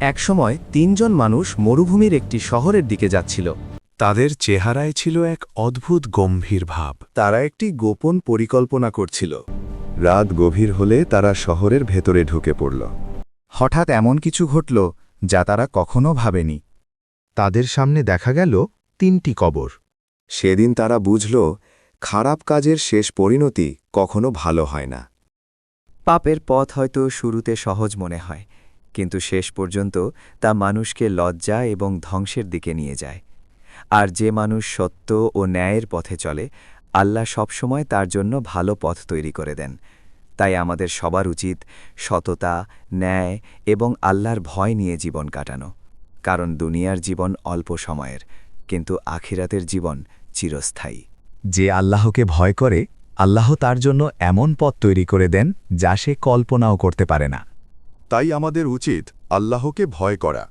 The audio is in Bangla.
একসময় তিনজন মানুষ মরুভূমির একটি শহরের দিকে যাচ্ছিল। তাদের চেহারায় ছিল এক অদ্ভুত গম্ভীর ভাব। তারা একটি গোপন পরিকল্পনা করছিল। রাত গভীর হলে তারা শহরের ভেতরে ঢুকে পড়ল। হঠাৎ এমন কিছু ঘটল যা তারা কখনো ভাবেনি। তাদের সামনে দেখা গেল 3টি কবর। সেদিন তারা বুঝল, খারাপ কাজের শেষ পরিণতি কখনো ভালো হয় না। পাপের পথ হয়তো শুরুতে সহজ মনে হয়, কিন্তু শেষ পর্যন্ত তা মানুষকে লজ্জা এবং ধ্বংসের দিকে নিয়ে যায়। আর যে মানুষ সত্য ও ন্যায়ের পথে চলে, আল্লাহ সবসময় তার জন্য ভালো পথ তৈরি করে দেন। তাই আমাদের সবার উচিত সততা, ন্যায় এবং আল্লাহর ভয় নিয়ে জীবন কাটানো। কারণ দুনিয়ার জীবন অল্প সময়ের, কিন্তু আখিরাতের জীবন চিরস্থায়ী। যে আল্লাহকে ভয় করে, আল্লাহ তার জন্য এমন পথ তৈরি করে দেন যা সে কল্পনাও করতে পারে না। তাই আমাদের উচিত আল্লাহকে ভয় করা।